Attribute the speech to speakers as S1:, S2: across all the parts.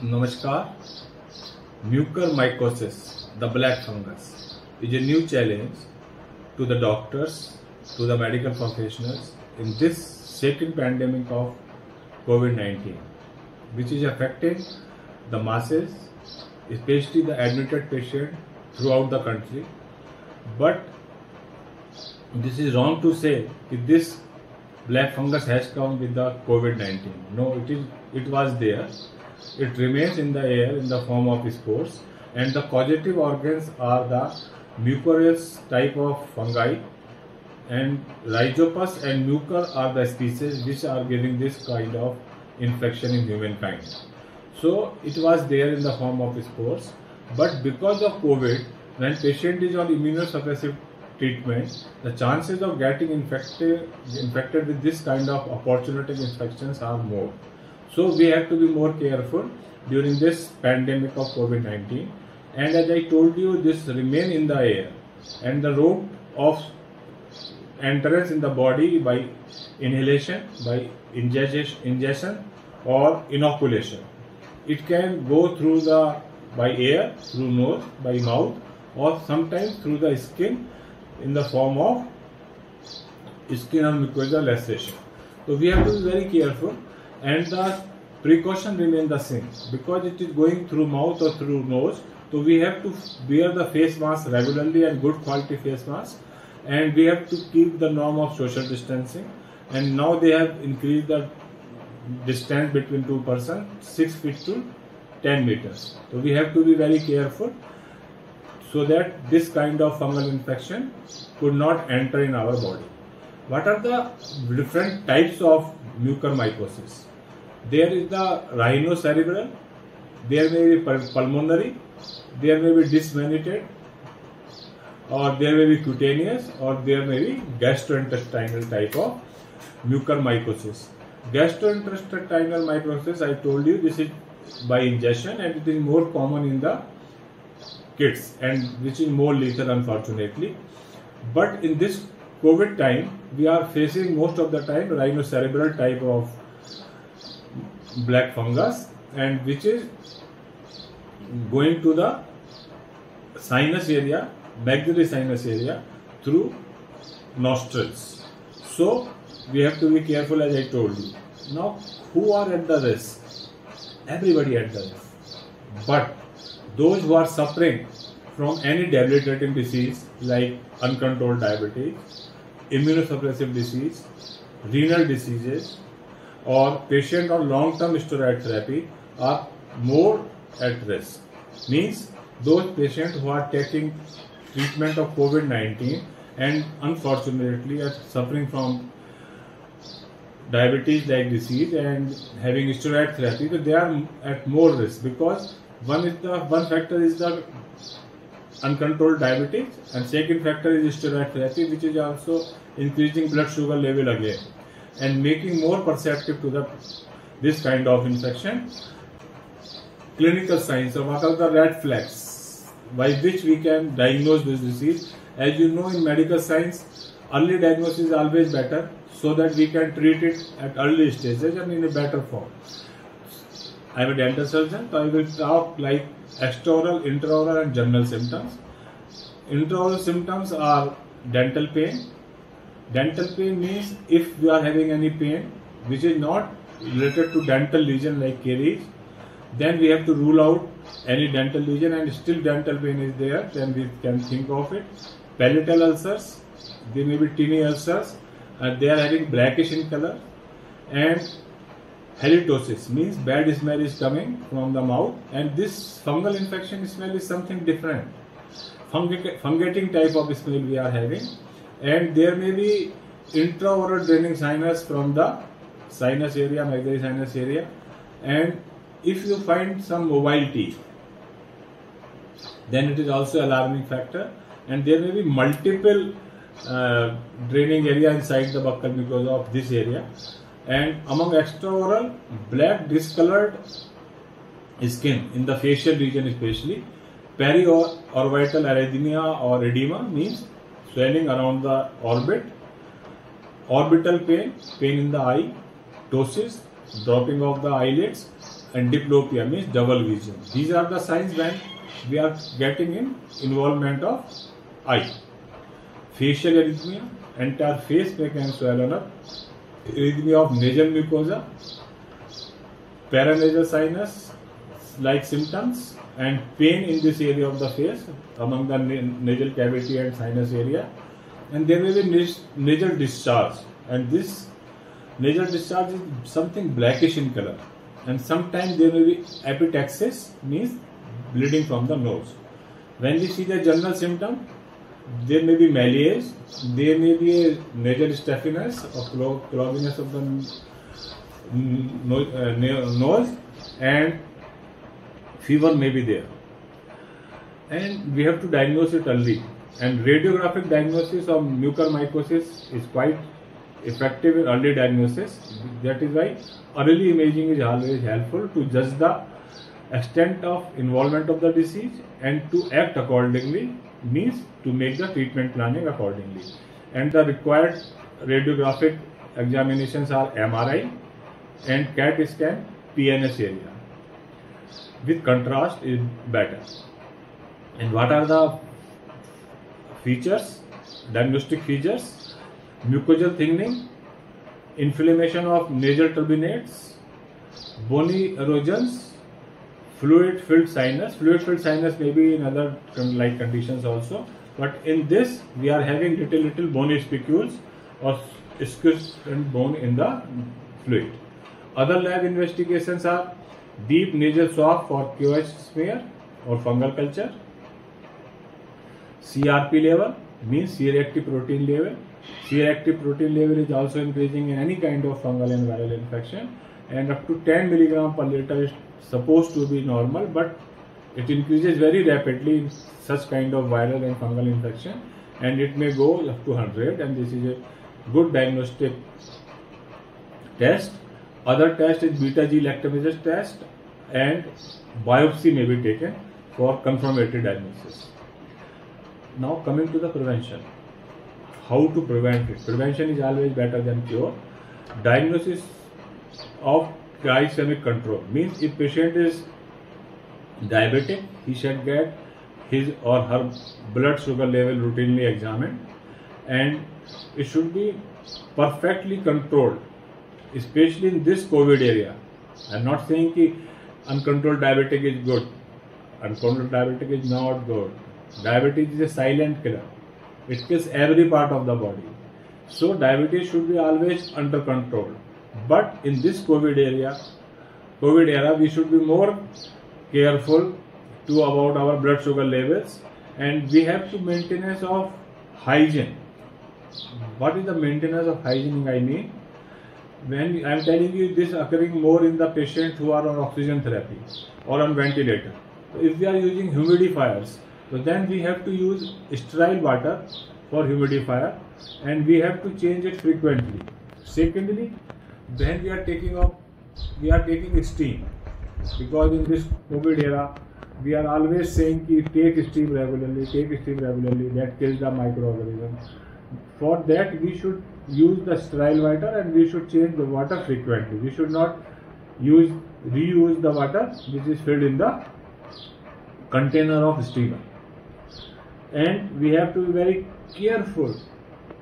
S1: Namaskar. Mucormycosis, the black fungus, is a new challenge to the doctors, to the medical professionals in this second pandemic of COVID-19, which is affecting the masses, especially the admitted patient throughout the country. But this is wrong to say that this black fungus has come with the COVID-19. No, it was there. It remains in the air in the form of spores, and the causative organs are the mucorous type of fungi, and Rhizopus and Mucor are the species which are giving this kind of infection in humankind. So it was there in the form of spores, but because of COVID, when patient is on immunosuppressive treatment, the chances of getting infected with this kind of opportunistic infections are more. So we have to be more careful during this pandemic of COVID-19. And as I told you, this remain in the air, and the route of entrance in the body by inhalation, by ingestion or inoculation. It can go through by air, through nose, by mouth, or sometimes through the skin in the form of skin or mucosal laceration. So we have to be very careful, and the precaution remain the same because it is going through mouth or through nose. So we have to wear the face mask regularly and good quality face mask, and we have to keep the norm of social distancing. And now they have increased the distance between two persons 6 feet to 10 meters. So we have to be very careful so that this kind of fungal infection could not enter in our body. What are the different types of mucormycosis? There is the rhinocerebral, there may be pulmonary, there may be disseminated, or there may be cutaneous, or there may be gastrointestinal type of mucormycosis. Gastrointestinal mycosis, I told you, this is by ingestion, and it is more common in the kids, and which is more lethal, unfortunately. But in this COVID time, we are facing most of the time rhinocerebral type of black fungus, and which is going to the sinus area, maxillary sinus area, through nostrils. So we have to be careful, as I told you. Now, who are at the risk? Everybody at the risk. But those who are suffering from any debilitating disease like uncontrolled diabetes, immunosuppressive disease, renal diseases, or patient on long-term steroid therapy are more at risk. Means those patients who are taking treatment of COVID-19 and unfortunately are suffering from diabetes-like disease and having steroid therapy, so they are at more risk because one factor is the uncontrolled diabetes, and second factor is steroid therapy, which is also increasing blood sugar level again and making more perceptive to this kind of infection. Clinical signs, or what are the red flags by which we can diagnose this disease? As you know, in medical science, early diagnosis is always better, so that we can treat it at early stages and in a better form. I am a dental surgeon, so I will talk like extraoral, intraoral and general symptoms. Intraoral symptoms are dental pain. Dental pain means if we are having any pain which is not related to dental lesion like caries, then we have to rule out any dental lesion, and still dental pain is there, then we can think of it. Palatal ulcers, they may be tiny ulcers, and they are having blackish in color. And halitosis means bad smell is coming from the mouth, and this fungal infection smell is something different. Fungating type of smell we are having, and there may be intraoral draining sinus from the sinus area, maxillary sinus area, and if you find some mobile teeth, then it is also alarming factor, and there may be multiple draining area inside the buccal mucosa of this area. And among extraoral, black discolored skin in the facial region especially. Periorbital erythema or edema means swelling around the orbit. Orbital pain, pain in the eye. Ptosis, dropping of the eyelids, and diplopia means double vision. These are the signs when we are getting in involvement of eye. Facial arrhythmia, entire face may can swell up. Arrhythmia of nasal mucosa, paranasal sinus like symptoms, and pain in this area of the face among the nasal cavity and sinus area. And there may be nasal discharge, and this nasal discharge is something blackish in color, and sometimes there may be epistaxis, means bleeding from the nose. When we see the general symptom, there may be malaise, there may be a nasal stuffiness or cloggedness of the nose, and fever may be there. And we have to diagnose it early. And radiographic diagnosis of mucormycosis is quite effective in early diagnosis. That is why early imaging is always helpful to judge the extent of involvement of the disease and to act accordingly, means to make the treatment planning accordingly. And the required radiographic examinations are MRI and CAT scan, PNS area. With contrast is better. And what are the features, diagnostic features? Mucosal thickening, inflammation of nasal turbinates, bony erosions, fluid-filled sinus. Fluid-filled sinus may be in other like conditions also, but in this we are having little bony spicules or squished bone in the fluid. Other lab investigations are deep nasal swab for QH smear or fungal culture. CRP level means C-reactive protein level. C-reactive protein level is also increasing in any kind of fungal and viral infection, and up to 10 mg per liter is supposed to be normal, but it increases very rapidly in such kind of viral and fungal infection, and it may go up to 100, and this is a good diagnostic test. Other test is beta-G lactamase test, and biopsy may be taken for confirmatory diagnosis. Now coming to the prevention. How to prevent it? Prevention is always better than cure. Diagnosis of glycemic control means if patient is diabetic, he should get his or her blood sugar level routinely examined, and it should be perfectly controlled, especially in this COVID area. I am not saying that uncontrolled diabetic is good. Uncontrolled diabetic is not good. Diabetes is a silent killer. It kills every part of the body. So diabetes should be always under control. But in this COVID era, we should be more careful about our blood sugar levels, and we have to maintenance of hygiene. What is the maintenance of hygiene? I mean, when I am telling you this occurring more in the patients who are on oxygen therapy or on ventilator. So if we are using humidifiers, so then we have to use sterile water for humidifier, and we have to change it frequently. Secondly, when we are taking steam, because in this COVID era we are always saying ki take steam regularly, that kills the microorganisms. For that we should use the sterile water, and we should change the water frequently. We should not reuse the water which is filled in the container of steamer. And we have to be very careful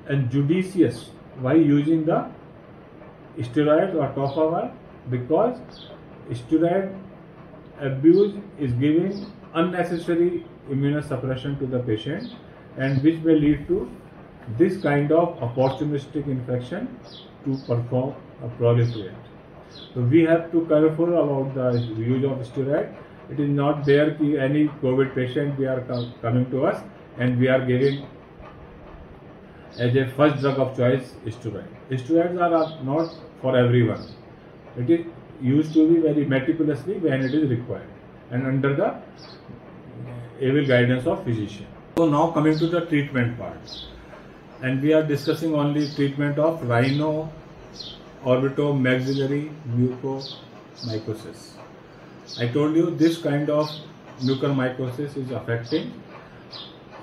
S1: and judicious while using the steroids or tofawal, because steroid abuse is giving unnecessary immunosuppression to the patient, and which may lead to this kind of opportunistic infection to perform a proliferate. So we have to be careful about the use of steroid. It is not there that any COVID patient we are coming to us and we are giving as a first drug of choice steroid. Steroids are not for everyone. It is used to be very meticulously when it is required and under the able guidance of physician. So now coming to the treatment part, and we are discussing only treatment of rhino orbitomaxillary mucormycosis. I told you this kind of mucormycosis is affecting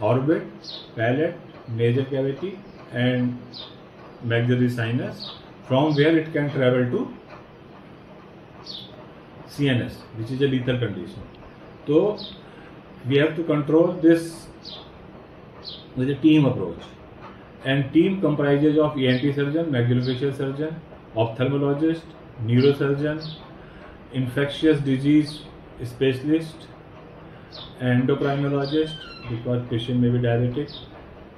S1: orbit, palate, nasal cavity and maxillary sinus, from where it can travel to CNS, which is a lethal condition. So we have to control this with a team approach, and team comprises of ENT surgeon, maxillofacial surgeon, ophthalmologist, neurosurgeon, infectious disease specialist, endocrinologist because patient may be diabetic,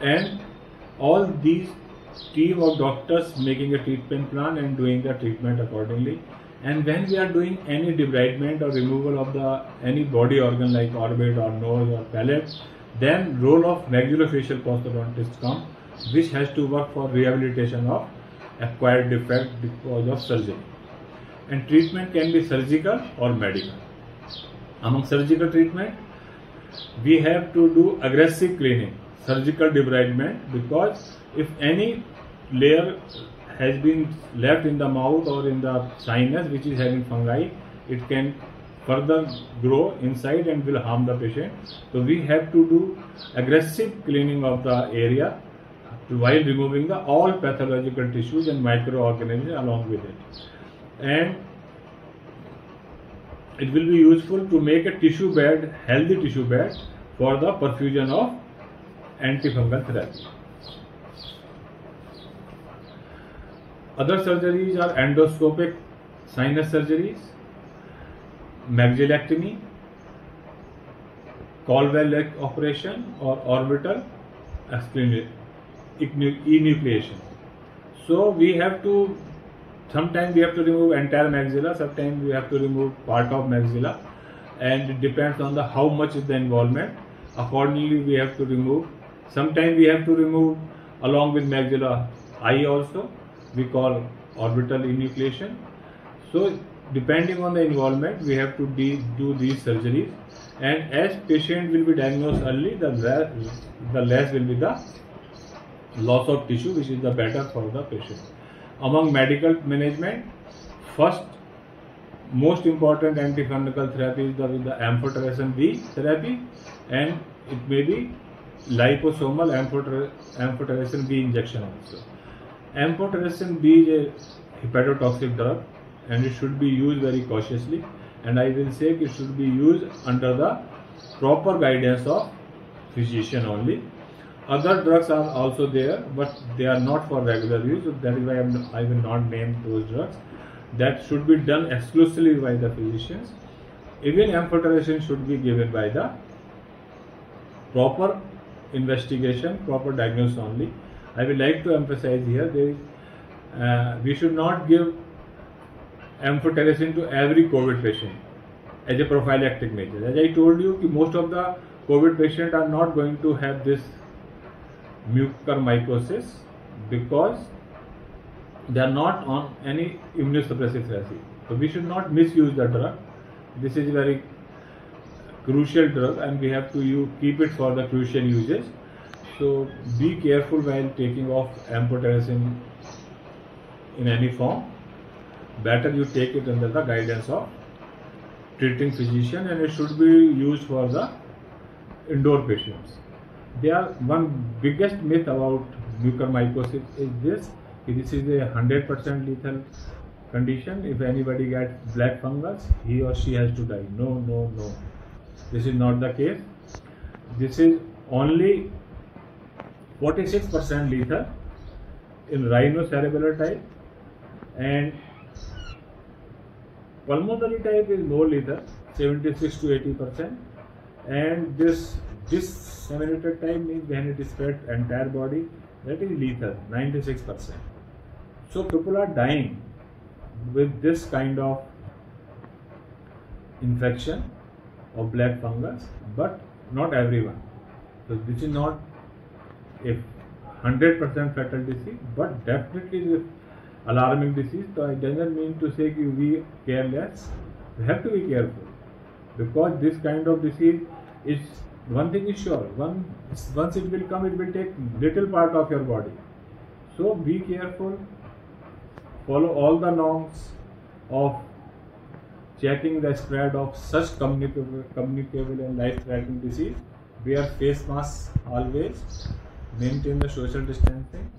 S1: and all these team of doctors making a treatment plan and doing the treatment accordingly. And when we are doing any debridement or removal of any body organ like orbit or nose or palate, then role of maxillofacial prosthodontist come, which has to work for rehabilitation of acquired defect because of surgery. And treatment can be surgical or medical. Among surgical treatment, we have to do aggressive cleaning, surgical debridement, because if any layer has been left in the mouth or in the sinus which is having fungi, it can further grow inside and will harm the patient. So we have to do aggressive cleaning of the area while removing all pathological tissues and microorganisms along with it. And it will be useful to make a tissue bed, healthy tissue bed, for the perfusion of antifungal therapy. Other surgeries are endoscopic sinus surgeries, maxillectomy, Colwell operation, or orbital enucleation. So we have to, sometimes we have to remove entire maxilla, sometimes we have to remove part of maxilla, and it depends on how much is the involvement. Accordingly we have to remove. Sometimes we have to remove along with maxilla eye also, we call orbital enucleation. So depending on the involvement, we have to do these surgeries, and as patient will be diagnosed early, the less will be the loss of tissue, which is the better for the patient. Among medical management, first most important antifungal therapy is the amphotericin B therapy, and it may be liposomal amphotericin B injection also. Amphotericin B is a hepatotoxic drug, and it should be used very cautiously, and I will say it should be used under the proper guidance of physician only. Other drugs are also there, but they are not for regular use, so that is why I will not name those drugs. That should be done exclusively by the physicians. Even amphotericin should be given by the proper investigation, proper diagnosis only. I would like to emphasize here, we should not give amphotericin to every COVID patient as a prophylactic measure. As I told you, most of the COVID patients are not going to have this mucormycosis because they are not on any immunosuppressive therapy. So we should not misuse the drug. This is a very crucial drug, and we have to keep it for the crucial uses. So be careful while taking off amphotericin in any form. Better you take it under the guidance of treating physician, and it should be used for the indoor patients. One biggest myth about mucormycosis is this is a 100% lethal condition. If anybody gets black fungus, he or she has to die. No. This is not the case. This is only 46% lethal in rhinocerebellar type, and pulmonary type is more lethal, 76 to 80%, and this disseminated type means when it is spread entire body, that is lethal, 96%. So people are dying with this kind of infection of black fungus, but not everyone. So this is not a 100% fatal disease, but definitely is an alarming disease. So it doesn't mean to say we care less. We have to be careful, because this kind of disease is, one thing is sure, once it will come, it will take little part of your body. So be careful, follow all the norms of checking the spread of such communicable and life-threatening disease. Wear face masks always, maintain the social distancing,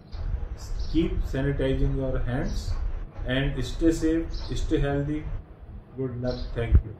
S1: keep sanitizing your hands, and stay safe, stay healthy. Good luck. Thank you.